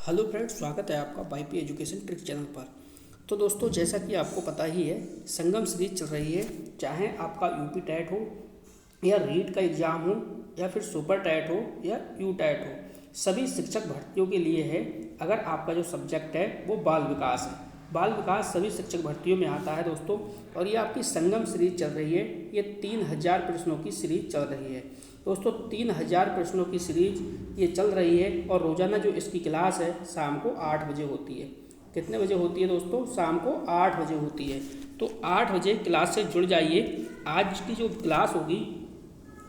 Hello friends, स्वागत है आपका वाईपी एजुकेशन ट्रिक चैनल पर। तो दोस्तों, जैसा कि आपको पता ही है, संगम सीरीज चल रही है। चाहे आपका यूपी टैट हो या रीट का एग्ज़ाम हो या फिर सुपर टैट हो या यू टैट हो, सभी शिक्षक भर्तियों के लिए है। अगर आपका जो सब्जेक्ट है वो बाल विकास है, बाल विकास सभी शिक्षक भर्तियों में आता है दोस्तों। और ये आपकी संगम सीरीज चल रही है। ये 3000 प्रश्नों की सीरीज चल रही है दोस्तों। 3000 प्रश्नों की सीरीज ये चल रही है और रोज़ाना जो इसकी क्लास है शाम को 8 बजे होती है। कितने बजे होती है दोस्तों? शाम को 8 बजे होती है। तो 8 बजे क्लास से जुड़ जाइए। आज की जो क्लास होगी,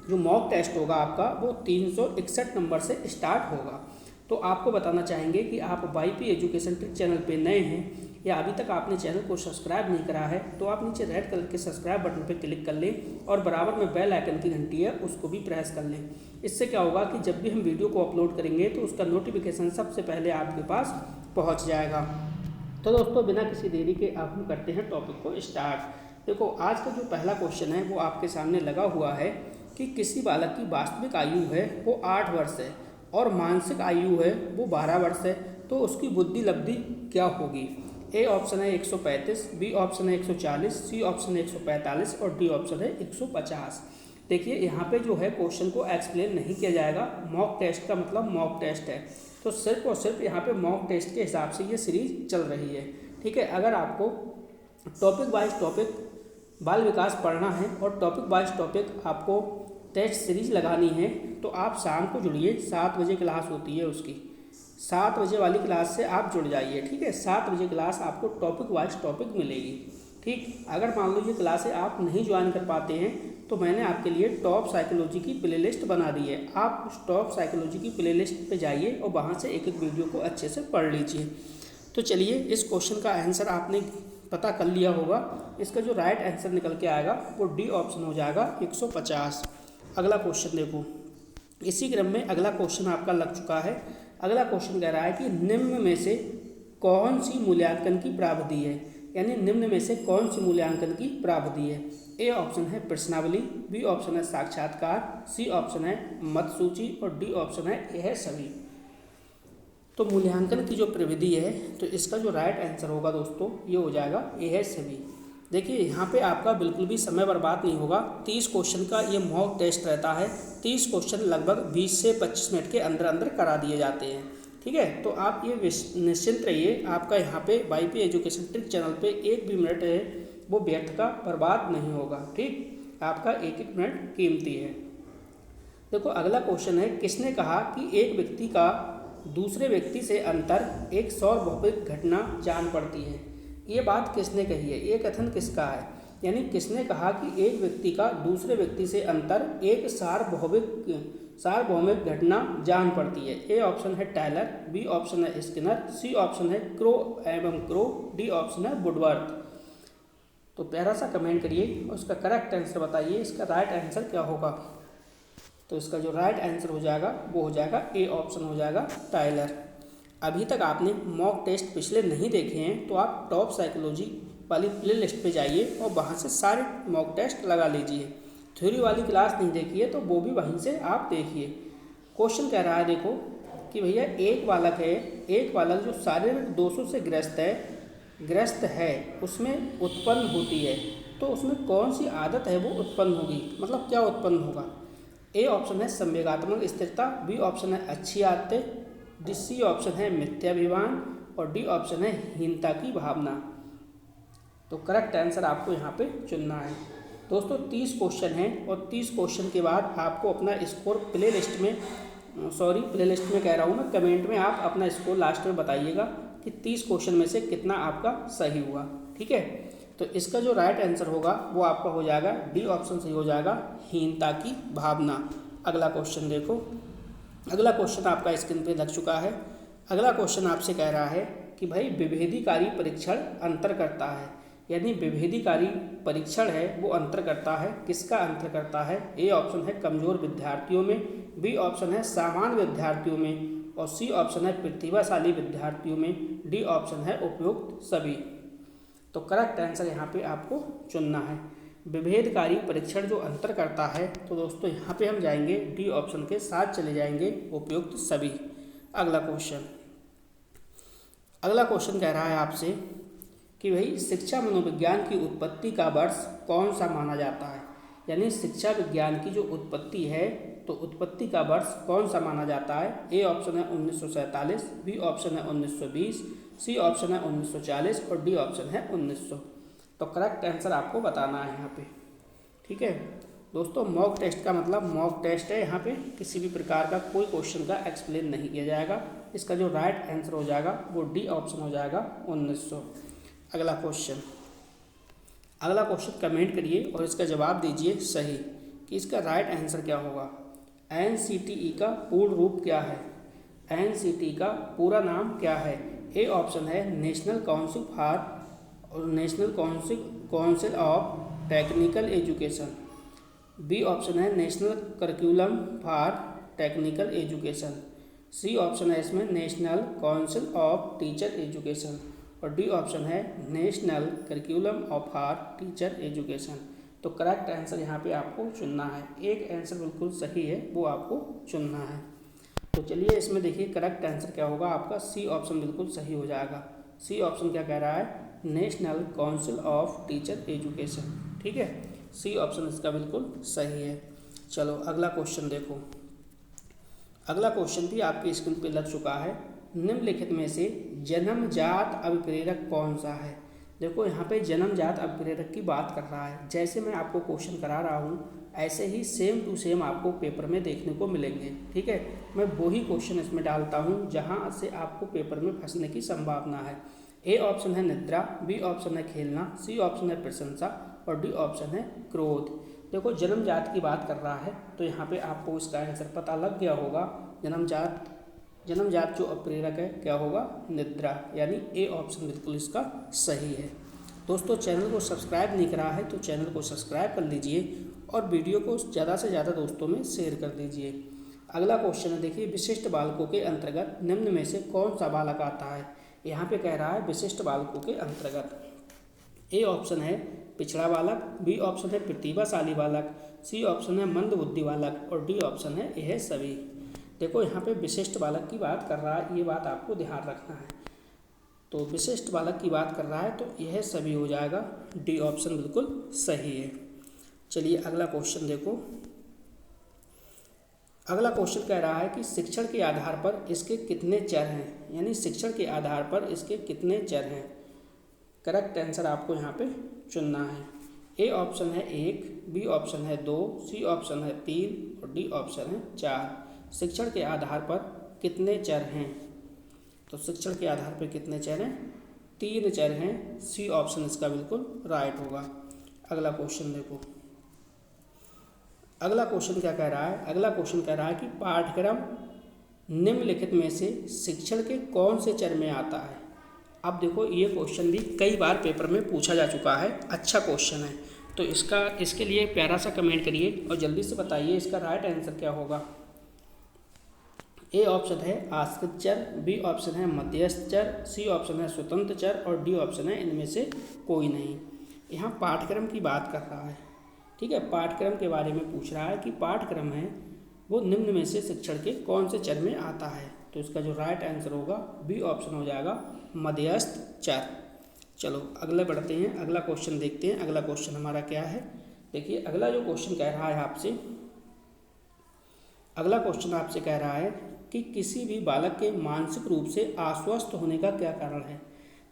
जो मॉक टेस्ट होगा आपका, वो 361 नंबर से स्टार्ट होगा। तो आपको बताना चाहेंगे कि आप वाईपी एजुकेशन ट्रिक चैनल पे नए हैं या अभी तक आपने चैनल को सब्सक्राइब नहीं करा है, तो आप नीचे रेड कलर के सब्सक्राइब बटन पर क्लिक कर लें और बराबर में बेल आइकन की घंटी है उसको भी प्रेस कर लें। इससे क्या होगा कि जब भी हम वीडियो को अपलोड करेंगे तो उसका नोटिफिकेशन सबसे पहले आपके पास पहुँच जाएगा। तो दोस्तों, बिना किसी देरी के अब हम करते हैं टॉपिक को स्टार्ट। देखो, आज का जो पहला क्वेश्चन है वो आपके सामने लगा हुआ है कि किसी बालक की वास्तविक आयु है वो 8 वर्ष है और मानसिक आयु है वो 12 वर्ष है, तो उसकी बुद्धि लब्धि क्या होगी? ए ऑप्शन है 135, बी ऑप्शन है 140, सी ऑप्शन है 145 और डी ऑप्शन है 150। देखिए, यहाँ पे जो है क्वेश्चन को एक्सप्लेन नहीं किया जाएगा। मॉक टेस्ट का मतलब मॉक टेस्ट है, तो सिर्फ और सिर्फ यहाँ पे मॉक टेस्ट के हिसाब से ये सीरीज चल रही है। ठीक है, अगर आपको टॉपिक वाइज टॉपिक बाल विकास पढ़ना है और टॉपिक वाइज टॉपिक आपको टेस्ट सीरीज लगानी है, तो आप शाम को जुड़िए। 7 बजे क्लास होती है उसकी। 7 बजे वाली क्लास से आप जुड़ जाइए। ठीक है, 7 बजे क्लास आपको टॉपिक वाइज टॉपिक मिलेगी। ठीक, अगर मान लीजिए क्लासें आप नहीं ज्वाइन कर पाते हैं तो मैंने आपके लिए टॉप साइकोलॉजी की प्लेलिस्ट बना दी है। आप उस टॉप साइकोलॉजी की प्लेलिस्ट पे जाइए और वहाँ से एक एक वीडियो को अच्छे से पढ़ लीजिए। तो चलिए, इस क्वेश्चन का आंसर आपने पता कर लिया होगा। इसका जो राइट आंसर निकल के आएगा वो डी ऑप्शन हो जाएगा, 150। अगला क्वेश्चन देखो, इसी क्रम में अगला क्वेश्चन आपका लग चुका है। अगला क्वेश्चन कह रहा है कि निम्न में से कौन सी मूल्यांकन की प्राविधि है, यानी निम्न में से कौन सी मूल्यांकन की प्राविधि है? ए ऑप्शन है प्रश्नावली, बी ऑप्शन है साक्षात्कार, सी ऑप्शन है मत सूची और डी ऑप्शन है यह सभी। तो मूल्यांकन की जो प्रविधि है, तो इसका जो राइट आंसर होगा दोस्तों ये हो जाएगा यह सभी। देखिए, यहाँ पे आपका बिल्कुल भी समय बर्बाद नहीं होगा। 30 क्वेश्चन का ये मॉक टेस्ट रहता है। 30 क्वेश्चन लगभग 20 से 25 मिनट के अंदर अंदर करा दिए जाते हैं। ठीक है, तो आप ये निश्चिंत रहिए, आपका यहाँ पे वाईपी एजुकेशन ट्रिक चैनल पे एक भी मिनट है वो व्यर्थ का बर्बाद नहीं होगा। ठीक, आपका एक एक मिनट कीमती है। देखो, अगला क्वेश्चन है, किसने कहा कि एक व्यक्ति का दूसरे व्यक्ति से अंतर एक सार्वभौमिक घटना जान पड़ती है? ये बात किसने कही है? ये कथन किसका है? यानी किसने कहा कि एक व्यक्ति का दूसरे व्यक्ति से अंतर एक सार्वभौमिक घटना जान पड़ती है? ए ऑप्शन है टायलर, बी ऑप्शन है स्किनर, सी ऑप्शन है क्रो एवं क्रो, डी ऑप्शन है वुडवर्थ। तो प्यारा सा कमेंट करिए और उसका करेक्ट आंसर बताइए, इसका राइट आंसर क्या होगा? तो इसका जो राइट आंसर हो जाएगा वो हो जाएगा ए ऑप्शन हो जाएगा टायलर। अभी तक आपने मॉक टेस्ट पिछले नहीं देखे हैं तो आप टॉप साइकोलॉजी वाली प्लेलिस्ट पे जाइए और वहाँ से सारे मॉक टेस्ट लगा लीजिए। थ्योरी वाली क्लास नहीं देखी है तो वो भी वहीं से आप देखिए। क्वेश्चन कह रहा है, देखो कि भैया एक बालक है, एक बालक जो शारीरिक दोषों से ग्रस्त है उसमें उत्पन्न होती है, तो उसमें कौन सी आदत है वो उत्पन्न होगी? मतलब क्या उत्पन्न होगा? ए ऑप्शन है संवेगात्मक स्थिरता, बी ऑप्शन है अच्छी आदतें, सी ऑप्शन है मिथ्याभिमान और डी ऑप्शन है हीनता की भावना। तो करेक्ट आंसर आपको यहाँ पे चुनना है दोस्तों। 30 क्वेश्चन हैं और 30 क्वेश्चन के बाद आपको अपना स्कोर प्लेलिस्ट में कह रहा हूँ मैं, कमेंट में आप अपना स्कोर लास्ट में बताइएगा कि 30 क्वेश्चन में से कितना आपका सही हुआ। ठीक है, तो इसका जो राइट आंसर होगा वो आपका हो जाएगा डी ऑप्शन सही हो जाएगा, हीनता की भावना। अगला क्वेश्चन देखो, अगला क्वेश्चन आपका स्क्रीन पे लग चुका है। अगला क्वेश्चन आपसे कह रहा है कि भाई विभेदीकारी परीक्षण अंतर करता है, यानी विभेदीकारी परीक्षण है वो अंतर करता है। किसका अंतर करता है? ए ऑप्शन है कमजोर विद्यार्थियों में, बी ऑप्शन है सामान्य विद्यार्थियों में और सी ऑप्शन है प्रतिभाशाली विद्यार्थियों में, डी ऑप्शन है उपयुक्त सभी। तो करेक्ट आंसर यहाँ पे आपको चुनना है। विभेदकारी परीक्षण जो अंतर करता है, तो दोस्तों यहाँ पे हम जाएंगे डी ऑप्शन के साथ चले जाएंगे, उपयुक्त सभी। अगला क्वेश्चन, अगला क्वेश्चन कह रहा है आपसे कि भाई शिक्षा मनोविज्ञान की उत्पत्ति का वर्ष कौन सा माना जाता है। यानी शिक्षा विज्ञान की जो उत्पत्ति है तो उत्पत्ति का वर्ष कौन सा माना जाता है। ए ऑप्शन है 1947, बी ऑप्शन है 1920, सी ऑप्शन है 1940 और डी ऑप्शन है 1900। तो करेक्ट आंसर आपको बताना है यहाँ पे। ठीक है दोस्तों, मॉक टेस्ट का मतलब मॉक टेस्ट है, यहाँ पे किसी भी प्रकार का कोई क्वेश्चन का एक्सप्लेन नहीं किया जाएगा। इसका जो राइट आंसर हो जाएगा वो डी ऑप्शन हो जाएगा 1900। अगला क्वेश्चन कमेंट करिए और इसका जवाब दीजिए सही कि इसका राइट आंसर क्या होगा। NCTE का पूर्ण रूप क्या है। NCTE का पूरा नाम क्या है। ए ऑप्शन है national council of technical education, B option है national curriculum for technical education, C option है इसमें national council of teacher education और डी ऑप्शन है national curriculum of for teacher education. तो करेक्ट आंसर यहाँ पे आपको चुनना है। एक आंसर बिल्कुल सही है वो आपको चुनना है। तो चलिए इसमें देखिए करेक्ट आंसर क्या होगा आपका। सी ऑप्शन बिल्कुल सही हो जाएगा। सी ऑप्शन क्या कह रहा है, national council of teacher education. ठीक है, सी ऑप्शन इसका बिल्कुल सही है। चलो अगला क्वेश्चन देखो। अगला क्वेश्चन भी आपकी स्क्रीन पे लग चुका है। निम्नलिखित में से जन्मजात अभिप्रेरक कौन सा है। देखो यहाँ पे जन्मजात अभिप्रेरक की बात कर रहा है। जैसे मैं आपको क्वेश्चन करा रहा हूँ ऐसे ही सेम टू सेम आपको पेपर में देखने को मिलेंगे। ठीक है, मैं वही क्वेश्चन इसमें डालता हूँ जहाँ से आपको पेपर में फंसने की संभावना है। ए ऑप्शन है निद्रा, बी ऑप्शन है खेलना, सी ऑप्शन है प्रशंसा और डी ऑप्शन है क्रोध। देखो जन्मजात की बात कर रहा है तो यहाँ पे आपको इसका आंसर पता लग गया होगा। जन्मजात जो अप्रेरक है क्या होगा, निद्रा, यानी ए ऑप्शन बिल्कुल इसका सही है। दोस्तों चैनल को सब्सक्राइब नहीं करा है तो चैनल को सब्सक्राइब कर लीजिए और वीडियो को ज़्यादा से ज़्यादा दोस्तों में शेयर कर दीजिए। अगला क्वेश्चन है देखिए, विशिष्ट बालकों के अंतर्गत निम्न में से कौन सा बालक आता है। यहाँ पे कह रहा है विशिष्ट बालकों के अंतर्गत। ए ऑप्शन है पिछड़ा बालक, बी ऑप्शन है प्रतिभाशाली बालक, सी ऑप्शन है मंद बुद्धि बालक और डी ऑप्शन है यह सभी। देखो यहाँ पे विशिष्ट बालक की बात कर रहा है, ये बात आपको ध्यान रखना है। तो विशिष्ट बालक की बात कर रहा है तो यह सभी हो जाएगा। डी ऑप्शन बिल्कुल सही है। चलिए अगला क्वेश्चन देखो। अगला क्वेश्चन कह रहा है कि शिक्षण के आधार पर इसके कितने चर हैं। यानी शिक्षण के आधार पर इसके कितने चर हैं। करेक्ट आंसर आपको यहाँ पे चुनना है। ए ऑप्शन है 1, बी ऑप्शन है 2, सी ऑप्शन है 3 और डी ऑप्शन है 4। शिक्षण के आधार पर कितने चर हैं। तो शिक्षण के आधार पर कितने चर हैं, 3 चर हैं। सी ऑप्शन इसका बिल्कुल राइट होगा। अगला क्वेश्चन देखो। अगला क्वेश्चन क्या कह रहा है। अगला क्वेश्चन कह रहा है कि पाठ्यक्रम निम्नलिखित में से शिक्षण के कौन से चर में आता है। अब देखो ये क्वेश्चन भी कई बार पेपर में पूछा जा चुका है, अच्छा क्वेश्चन है। तो इसके लिए प्यारा सा कमेंट करिए और जल्दी से बताइए इसका राइट आंसर क्या होगा। ए ऑप्शन है आश्रित चर, बी ऑप्शन है मध्यस्थ चर, सी ऑप्शन है स्वतंत्र चर और डी ऑप्शन है इनमें से कोई नहीं। यहाँ पाठ्यक्रम की बात कर रहा है। ठीक है, पाठ्यक्रम के बारे में पूछ रहा है कि पाठ्यक्रम है वो निम्न में से शिक्षण के कौन से चर में आता है। तो इसका जो राइट आंसर होगा बी ऑप्शन हो जाएगा मध्यस्थ चर। चलो अगले बढ़ते हैं, अगला क्वेश्चन देखते हैं। अगला क्वेश्चन हमारा क्या है देखिए। अगला जो क्वेश्चन कह रहा है आपसे, अगला क्वेश्चन आपसे कह रहा है कि किसी भी बालक के मानसिक रूप से आश्वस्त होने का क्या कारण है।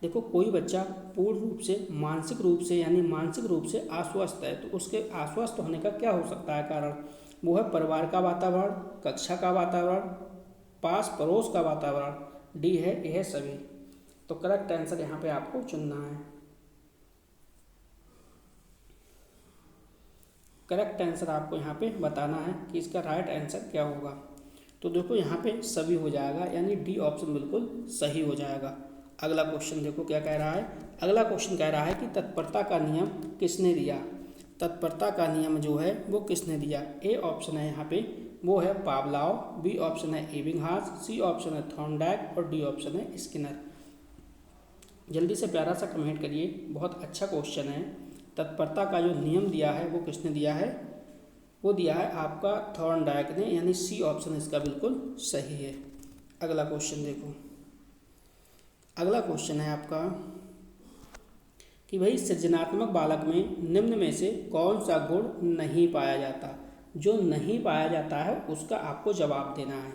देखो कोई बच्चा पूर्ण रूप से मानसिक रूप से यानी मानसिक रूप से आश्वस्त है तो उसके आश्वस्त होने का क्या हो सकता है कारण। वो है परिवार का वातावरण, कक्षा का वातावरण, पास पड़ोस का वातावरण, डी है यह सभी। तो करेक्ट आंसर यहाँ पे आपको चुनना है। करेक्ट आंसर आपको यहाँ पे बताना है कि इसका राइट आंसर क्या होगा। तो देखो यहाँ पे सभी हो जाएगा, यानी डी ऑप्शन बिल्कुल सही हो जाएगा। अगला क्वेश्चन देखो क्या कह रहा है। अगला क्वेश्चन कह रहा है कि तत्परता का नियम किसने दिया। तत्परता का नियम जो है वो किसने दिया। ए ऑप्शन है यहाँ पे वो है पावलाव, बी ऑप्शन है एबिंगहास, सी ऑप्शन है थॉर्नडाइक और डी ऑप्शन है स्किनर। जल्दी से प्यारा सा कमेंट करिए, बहुत अच्छा क्वेश्चन है। तत्परता का जो नियम दिया है वो किसने दिया है, वो दिया है आपका थॉर्नडाइक ने, यानी सी ऑप्शन इसका बिल्कुल सही है। अगला क्वेश्चन देखो। अगला क्वेश्चन है आपका कि भाई सृजनात्मक बालक में निम्न में से कौन सा गुण नहीं पाया जाता। जो नहीं पाया जाता है उसका आपको जवाब देना है।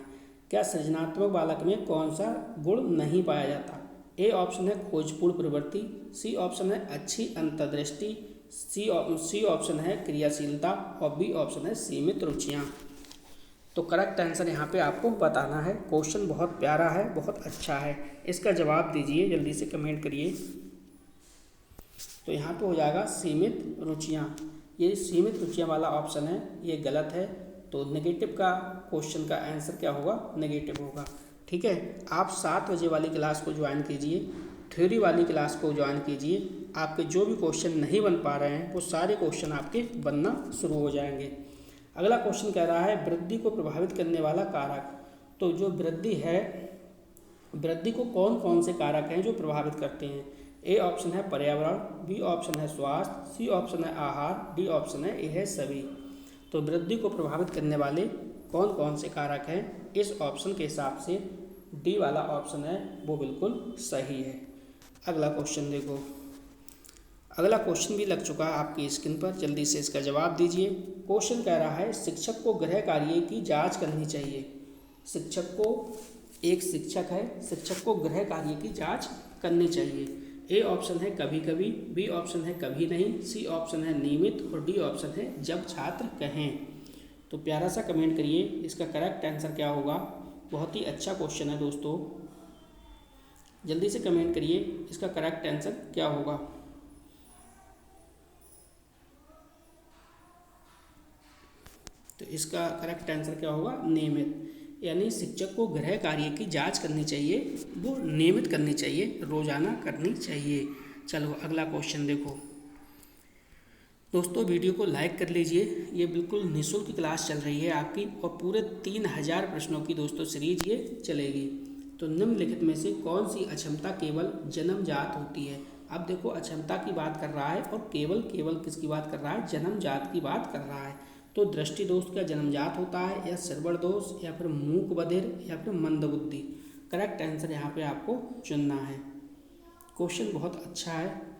क्या सृजनात्मक बालक में कौन सा गुण नहीं पाया जाता। ए ऑप्शन है खोजपूर्ण प्रवृत्ति, सी ऑप्शन है अच्छी अंतर्दृष्टि, सी ऑप्शन है क्रियाशीलता और बी ऑप्शन है सीमित रुचियाँ। तो करेक्ट आंसर यहाँ पे आपको बताना है। क्वेश्चन बहुत प्यारा है, बहुत अच्छा है, इसका जवाब दीजिए, जल्दी से कमेंट करिए। तो यहाँ पे हो जाएगा सीमित रुचियाँ। ये सीमित रुचियाँ वाला ऑप्शन है, ये गलत है। तो नेगेटिव का क्वेश्चन का आंसर क्या होगा, नेगेटिव होगा। ठीक है, आप 7 बजे वाली क्लास को ज्वाइन कीजिए, थ्योरी वाली क्लास को ज्वाइन कीजिए। आपके जो भी क्वेश्चन नहीं बन पा रहे हैं वो सारे क्वेश्चन आपके बनना शुरू हो जाएंगे। अगला क्वेश्चन कह रहा है वृद्धि को प्रभावित करने वाला कारक। तो जो वृद्धि है, वृद्धि को कौन कौन से कारक हैं जो प्रभावित करते हैं। ए ऑप्शन है पर्यावरण, बी ऑप्शन है स्वास्थ्य, सी ऑप्शन है आहार, डी ऑप्शन है ये है सभी। तो वृद्धि को प्रभावित करने वाले कौन कौन से कारक हैं, इस ऑप्शन के हिसाब से डी वाला ऑप्शन है वो बिल्कुल सही है। अगला क्वेश्चन देखो, अगला क्वेश्चन भी लग चुका है आपकी स्क्रीन पर, जल्दी से इसका जवाब दीजिए। क्वेश्चन कह रहा है शिक्षक को गृह कार्य की जांच करनी चाहिए। शिक्षक को, एक शिक्षक है, शिक्षक को गृह कार्य की जांच करनी चाहिए। ए ऑप्शन है कभी कभी, बी ऑप्शन है कभी नहीं, सी ऑप्शन है नियमित और डी ऑप्शन है जब छात्र कहें। तो प्यारा सा कमेंट करिए, इसका करेक्ट आंसर क्या होगा। बहुत ही अच्छा क्वेश्चन है दोस्तों, जल्दी से कमेंट करिए इसका करेक्ट आंसर क्या होगा। तो इसका करेक्ट आंसर क्या होगा, नियमित। यानी शिक्षक को गृह कार्य की जांच करनी चाहिए, वो नियमित करनी चाहिए, रोजाना करनी चाहिए। चलो अगला क्वेश्चन देखो दोस्तों, वीडियो को लाइक कर लीजिए। ये बिल्कुल निःशुल्क क्लास चल रही है आपकी और पूरे 3000 प्रश्नों की दोस्तों सीरीज ये चलेगी। तो निम्नलिखित में से कौन सी अक्षमता केवल जन्मजात होती है। अब देखो अक्षमता की बात कर रहा है और केवल किसकी बात कर रहा है, जन्मजात की बात कर रहा है। तो दृष्टि दोष क्या जन्मजात होता है, या श्रवण दोष, या फिर मूक बधिर, या फिर मंदबुद्धि। करेक्ट आंसर यहाँ पे आपको चुनना है। क्वेश्चन बहुत अच्छा है।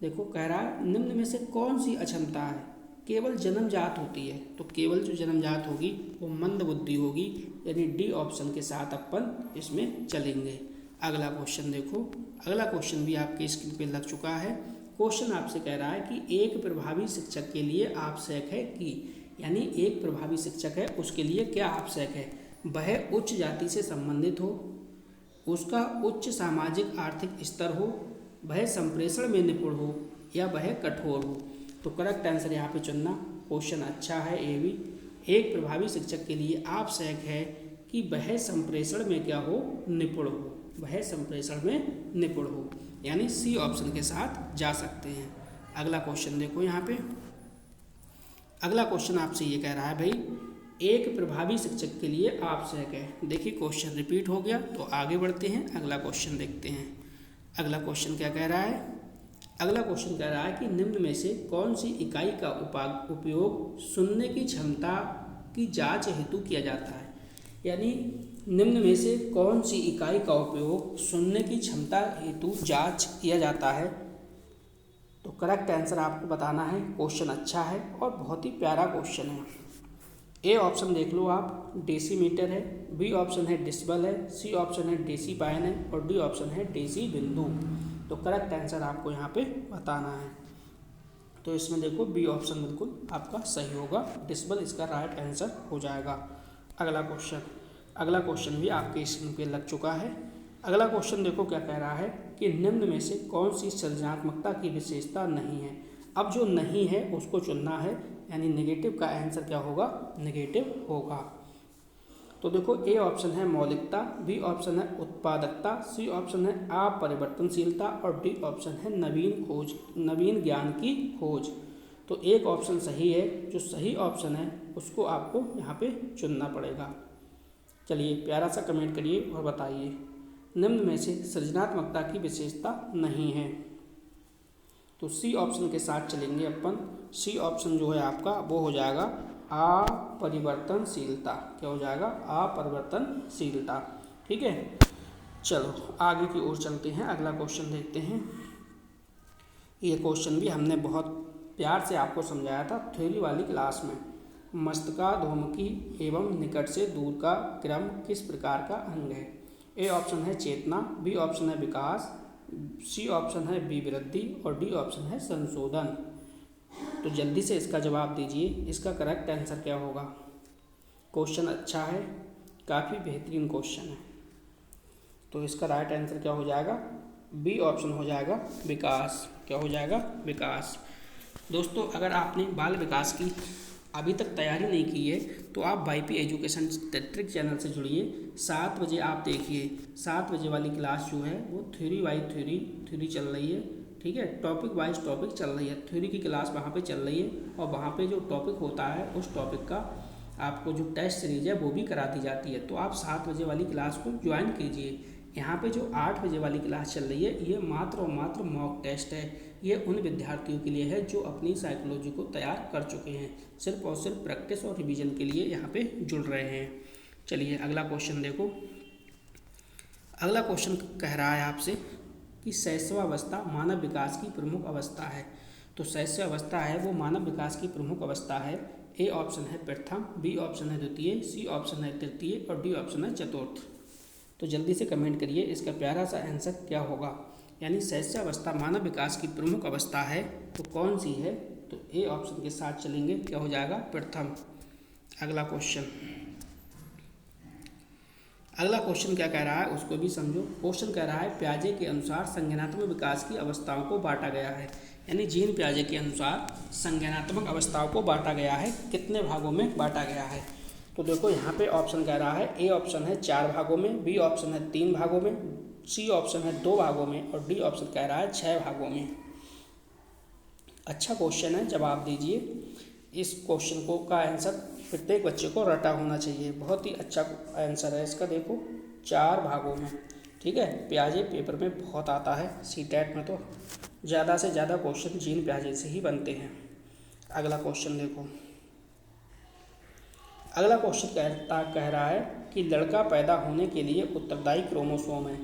देखो कह रहा है निम्न में से कौन सी अक्षमता है केवल जन्मजात होती है। तो केवल जो जन्मजात होगी वो मंदबुद्धि होगी, यानी डी ऑप्शन के साथ अपन इसमें चलेंगे। अगला क्वेश्चन देखो, अगला क्वेश्चन भी आपके स्क्रीन पे लग चुका है। क्वेश्चन आपसे कह रहा है कि एक प्रभावी शिक्षक के लिए आवश्यक है कि, यानी एक प्रभावी शिक्षक है उसके लिए क्या आवश्यक है, वह उच्च जाति से संबंधित हो, उसका उच्च सामाजिक आर्थिक स्तर हो, वह संप्रेषण में निपुण हो, या वह कठोर हो। तो करेक्ट आंसर यहाँ पे चुनना। क्वेश्चन अच्छा है ये भी। एक प्रभावी शिक्षक के लिए आवश्यक है कि वह संप्रेषण में क्या हो, निपुण हो, वह संप्रेषण में निपुण हो, यानी सी ऑप्शन के साथ जा सकते हैं। अगला क्वेश्चन देखो यहाँ पे, अगला क्वेश्चन आपसे ये कह रहा है भाई एक प्रभावी शिक्षक के लिए आवश्यक है। देखिए क्वेश्चन रिपीट हो गया, तो आगे बढ़ते हैं, अगला क्वेश्चन देखते हैं। अगला क्वेश्चन क्या कह रहा है, अगला क्वेश्चन कह रहा है कि निम्न में से कौन सी इकाई का उपयोग सुनने की क्षमता की जांच हेतु किया जाता है। यानी निम्न में से कौन सी इकाई का उपयोग सुनने की क्षमता हेतु जांच किया जाता है। तो करेक्ट आंसर आपको बताना है। क्वेश्चन अच्छा है और बहुत ही प्यारा क्वेश्चन है। ए ऑप्शन देख लो आप, डेसीमीटर है, बी ऑप्शन है डेसिबल है, सी ऑप्शन है डेसीपायन है और डी ऑप्शन है डेसी बिंदु। तो करेक्ट आंसर आपको यहाँ पे बताना है। तो इसमें देखो बी ऑप्शन बिल्कुल आपका सही होगा, डेसिबल इसका राइट आंसर हो जाएगा। अगला क्वेश्चन, अगला क्वेश्चन भी आपके स्क्रीन पे लग चुका है। अगला क्वेश्चन देखो क्या कह रहा है कि निम्न में से कौन सी सृजनात्मकता की विशेषता नहीं है। अब जो नहीं है उसको चुनना है, यानी नेगेटिव का आंसर क्या होगा, नेगेटिव होगा। तो देखो ए ऑप्शन है मौलिकता, बी ऑप्शन है उत्पादकता, सी ऑप्शन है अपरिवर्तनशीलता और डी ऑप्शन है नवीन खोज, नवीन ज्ञान की खोज। तो एक ऑप्शन सही है, जो सही ऑप्शन है उसको आपको यहाँ पे चुनना पड़ेगा। चलिए प्यारा सा कमेंट करिए और बताइए निम्न में से सृजनात्मकता की विशेषता नहीं है। तो सी ऑप्शन के साथ चलेंगे अपन। सी ऑप्शन जो है आपका वो हो जाएगा अपरिवर्तनशीलता। क्या हो जाएगा, अपरिवर्तनशीलता। ठीक है, चलो आगे की ओर चलते हैं, अगला क्वेश्चन देखते हैं। ये क्वेश्चन भी हमने बहुत प्यार से आपको समझाया था थ्योरी वाली क्लास में। मस्तकाधोमुखी एवं निकट से दूर का क्रम किस प्रकार का अंग है? ए ऑप्शन है चेतना, बी ऑप्शन है विकास, सी ऑप्शन है विवृद्धि और डी ऑप्शन है संशोधन। तो जल्दी से इसका जवाब दीजिए, इसका करेक्ट आंसर क्या होगा। क्वेश्चन अच्छा है, काफ़ी बेहतरीन क्वेश्चन है। तो इसका राइट आंसर क्या हो जाएगा? बी ऑप्शन हो जाएगा विकास। क्या हो जाएगा? विकास। दोस्तों अगर आपने बाल विकास की अभी तक तैयारी नहीं की है तो आप YP एजुकेशन ट्रिक चैनल से जुड़िए। 7 बजे आप देखिए, 7 बजे वाली क्लास जो है वो थ्योरी वाइज थ्योरी चल रही है, ठीक है। टॉपिक वाइज टॉपिक चल रही है, थ्योरी की क्लास वहाँ पे चल रही है और वहाँ पे जो टॉपिक होता है उस टॉपिक का आपको जो टेस्ट सीरीज है वो भी करा दी जाती है। तो आप 7 बजे वाली क्लास को ज्वाइन कीजिए। यहाँ पे जो 8 बजे वाली क्लास चल रही है ये मात्र और मात्र मॉक टेस्ट है। ये उन विद्यार्थियों के लिए है जो अपनी साइकोलॉजी को तैयार कर चुके हैं, सिर्फ और सिर्फ प्रैक्टिस और रिवीजन के लिए यहाँ पे जुड़ रहे हैं। चलिए अगला क्वेश्चन देखो। अगला क्वेश्चन कह रहा है आपसे कि शैशवावस्था मानव विकास की प्रमुख अवस्था है। तो शैशवावस्था है वो मानव विकास की प्रमुख अवस्था है। ए ऑप्शन है प्रथम, बी ऑप्शन है द्वितीय, सी ऑप्शन है तृतीय और डी ऑप्शन है चतुर्थ। तो जल्दी से कमेंट करिए इसका प्यारा सा आंसर क्या होगा। यानी शैशवावस्था मानव विकास की प्रमुख अवस्था है तो कौन सी है? तो ए ऑप्शन के साथ चलेंगे, क्या हो जाएगा? प्रथम। अगला क्वेश्चन क्या कह रहा है उसको भी समझो। क्वेश्चन कह रहा है पियाजे के अनुसार संज्ञानात्मक विकास की अवस्थाओं को बांटा गया है। यानी जीन पियाजे के अनुसार संज्ञानात्मक अवस्थाओं को बांटा गया है, कितने भागों में बांटा गया है? तो देखो यहाँ पे ऑप्शन कह रहा है, ए ऑप्शन है 4 भागों में, बी ऑप्शन है 3 भागों में, सी ऑप्शन है 2 भागों में और डी ऑप्शन कह रहा है 6 भागों में। अच्छा क्वेश्चन है, जवाब दीजिए। इस क्वेश्चन को का आंसर प्रत्येक बच्चे को रटा होना चाहिए, बहुत ही अच्छा आंसर है इसका। देखो 4 भागों में, ठीक है। पियाजे पेपर में बहुत आता है, CTET में तो ज़्यादा से ज़्यादा क्वेश्चन जीन पियाजे से ही बनते हैं। अगला क्वेश्चन देखो। अगला क्वेश्चन कह रहा है कि लड़का पैदा होने के लिए उत्तरदायी क्रोमोसोम है।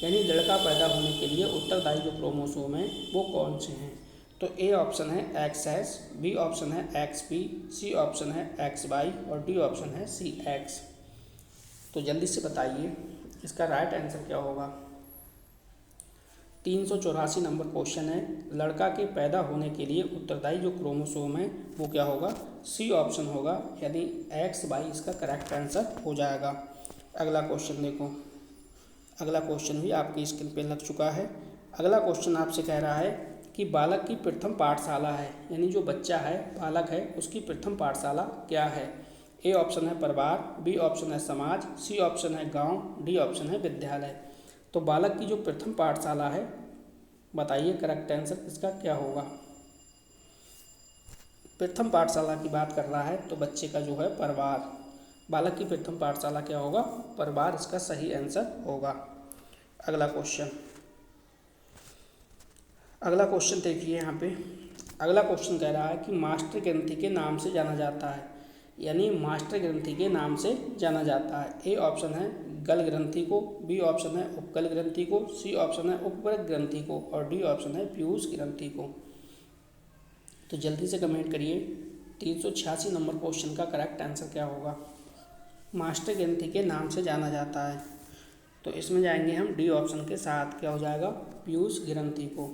यानी लड़का पैदा होने के लिए उत्तरदायी जो क्रोमोसोम है वो कौन से हैं? तो ए ऑप्शन है XS, बी ऑप्शन है XP, सी ऑप्शन है XY और डी ऑप्शन है CX। तो जल्दी से बताइए इसका राइट आंसर क्या होगा। 384 नंबर क्वेश्चन है, लड़का के पैदा होने के लिए उत्तरदायी जो क्रोमोसोम है वो क्या होगा? सी ऑप्शन होगा, यानी XY इसका करेक्ट आंसर हो जाएगा। अगला क्वेश्चन देखो। अगला क्वेश्चन भी आपकी स्क्रीन पे लग चुका है। अगला क्वेश्चन आपसे कह रहा है कि बालक की प्रथम पाठशाला है, यानी जो बच्चा है बालक है उसकी प्रथम पाठशाला क्या है? ए ऑप्शन है परिवार, बी ऑप्शन है समाज, सी ऑप्शन है गांव, डी ऑप्शन है विद्यालय। तो बालक की जो प्रथम पाठशाला है, बताइए करेक्ट आंसर इसका क्या होगा। प्रथम पाठशाला की बात कर रहा है तो बच्चे का जो है परिवार, बालक की प्रथम पाठशाला क्या होगा? परिवार इसका सही आंसर होगा। अगला क्वेश्चन देखिए यहाँ पे। अगला क्वेश्चन कह रहा है कि मास्टर ग्रंथि के नाम से जाना जाता है। यानी मास्टर ग्रंथि के नाम से जाना जाता है। ए ऑप्शन है गल ग्रंथि को, बी ऑप्शन है उपगल ग्रंथि को, सी ऑप्शन है उपवर्ग ग्रंथि को और डी ऑप्शन है पीयूष ग्रंथि को। तो जल्दी से कमेंट करिए 386 नंबर क्वेश्चन का करेक्ट आंसर क्या होगा। मास्टर ग्रंथि के नाम से जाना जाता है तो इसमें जाएंगे हम डी ऑप्शन के साथ, क्या हो जाएगा? पीयूष ग्रंथि को।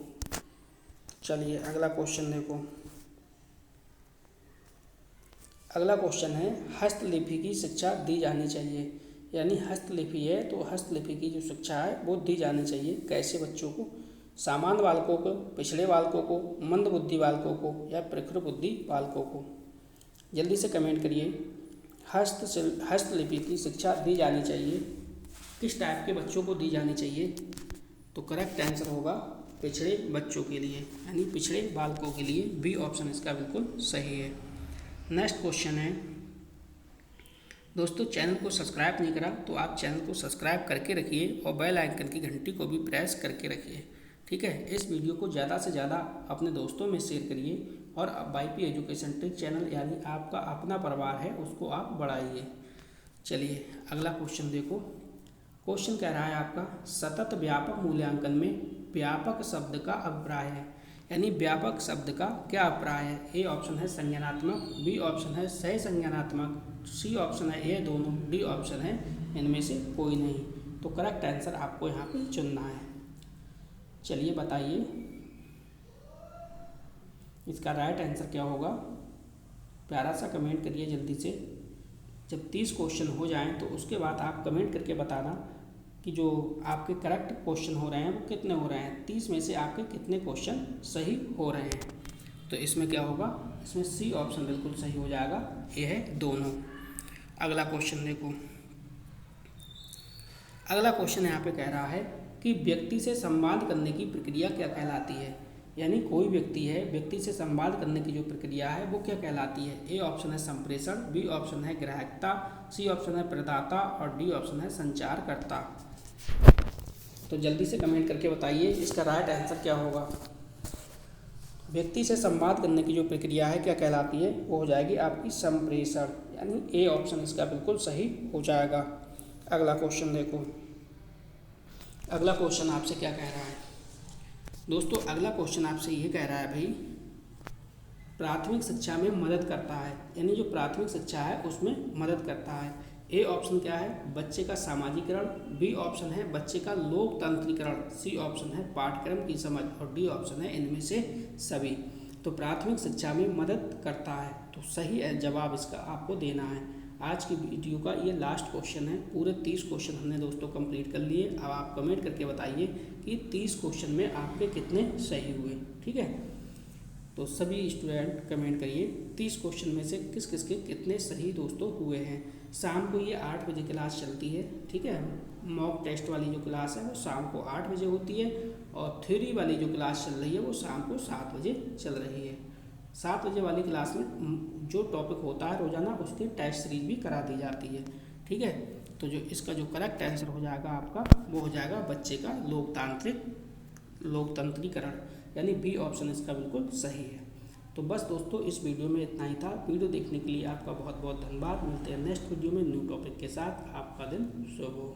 चलिए अगला क्वेश्चन देखो। अगला क्वेश्चन है हस्तलिपि की शिक्षा दी जानी चाहिए। यानी हस्तलिपि है तो हस्तलिपि की जो शिक्षा है वो दी जानी चाहिए। कैसे बच्चों को? सामान्य बालकों को, पिछड़े बालकों को, मंद बुद्धि बालकों को या प्रखर बुद्धि बालकों को? जल्दी से कमेंट करिए। हस्तलिपि की शिक्षा दी जानी चाहिए, किस टाइप के बच्चों को दी जानी चाहिए? तो करेक्ट आंसर होगा पिछड़े बच्चों के लिए, यानी पिछड़े बालकों के लिए। बी ऑप्शन इसका बिल्कुल सही है। नेक्स्ट क्वेश्चन है दोस्तों, चैनल को सब्सक्राइब नहीं करा तो आप चैनल को सब्सक्राइब करके रखिए और बेल आइकन की घंटी को भी प्रेस करके रखिए, ठीक है। इस वीडियो को ज़्यादा से ज़्यादा अपने दोस्तों में शेयर करिए और YP एजुकेशन ट्रिक चैनल यानी आपका अपना परिवार है उसको आप बढ़ाइए। चलिए अगला क्वेश्चन देखो। क्वेश्चन कह रहा है आपका सतत व्यापक मूल्यांकन में व्यापक शब्द का अभिप्राय है, यानी व्यापक शब्द का क्या अभिप्राय है। ए ऑप्शन है संज्ञानात्मक, बी ऑप्शन है सह संज्ञानात्मक, सी ऑप्शन है ये दोनों, डी ऑप्शन है इनमें से कोई नहीं। तो करेक्ट आंसर आपको यहाँ पे चुनना है। चलिए बताइए इसका राइट आंसर क्या होगा। प्यारा सा कमेंट करिए जल्दी से। जब 30 क्वेश्चन हो जाएं तो उसके बाद आप कमेंट करके बताना कि जो आपके करेक्ट क्वेश्चन हो रहे हैं वो कितने हो रहे हैं, 30 में से आपके कितने क्वेश्चन सही हो रहे हैं। तो इसमें क्या होगा, इसमें सी ऑप्शन बिल्कुल सही हो जाएगा, ये है दोनों। अगला क्वेश्चन देखो। अगला क्वेश्चन यहाँ पे कह रहा है कि व्यक्ति से संवाद करने की प्रक्रिया क्या कहलाती है, यानी कोई व्यक्ति है, व्यक्ति से संवाद करने की जो प्रक्रिया है वो क्या कहलाती है। ए ऑप्शन है संप्रेषण, बी ऑप्शन है ग्राहकता, सी ऑप्शन है प्रदाता और डी ऑप्शन है संचारकर्ता। तो जल्दी से कमेंट करके बताइए इसका राइट आंसर क्या होगा। व्यक्ति से संवाद करने की जो प्रक्रिया है क्या कहलाती है, वो हो जाएगी आपकी संप्रेषण, यानी ए ऑप्शन इसका बिल्कुल सही हो जाएगा। अगला क्वेश्चन देखो। अगला क्वेश्चन आपसे क्या कह रहा है दोस्तों। अगला क्वेश्चन आपसे ये कह रहा है भाई प्राथमिक शिक्षा में मदद करता है, यानी जो प्राथमिक शिक्षा है उसमें मदद करता है। ए ऑप्शन क्या है बच्चे का सामाजिकरण, बी ऑप्शन है बच्चे का लोकतांत्रिकरण, सी ऑप्शन है पाठ्यक्रम की समझ और डी ऑप्शन है इनमें से सभी। तो प्राथमिक शिक्षा में मदद करता है, तो सही जवाब इसका आपको देना है। आज की वीडियो का ये लास्ट क्वेश्चन है। पूरे 30 क्वेश्चन हमने दोस्तों कंप्लीट कर लिए। अब आप कमेंट करके बताइए कि 30 क्वेश्चन में आपके कितने सही हुए। ठीक है, तो सभी स्टूडेंट कमेंट करिए 30 क्वेश्चन में से किस किस के कितने सही दोस्तों हुए हैं। शाम को ये 8 बजे क्लास चलती है। ठीक है, मॉक टेस्ट वाली जो क्लास है वो शाम को 8 बजे होती है और थ्योरी वाली जो क्लास चल रही है वो शाम को 7 बजे चल रही है। 7 बजे वाली क्लास में जो टॉपिक होता है रोज़ाना उसकी टेस्ट सीरीज भी करा दी जाती है। ठीक है, तो जो इसका जो करेक्ट आंसर हो जाएगा आपका वो हो जाएगा बच्चे का लोकतांत्रिकरण, यानी बी ऑप्शन इसका बिल्कुल सही है। तो बस दोस्तों इस वीडियो में इतना ही था। वीडियो देखने के लिए आपका बहुत बहुत धन्यवाद। मिलते हैं नेक्स्ट वीडियो में न्यू टॉपिक के साथ। आपका दिन शुभ हो।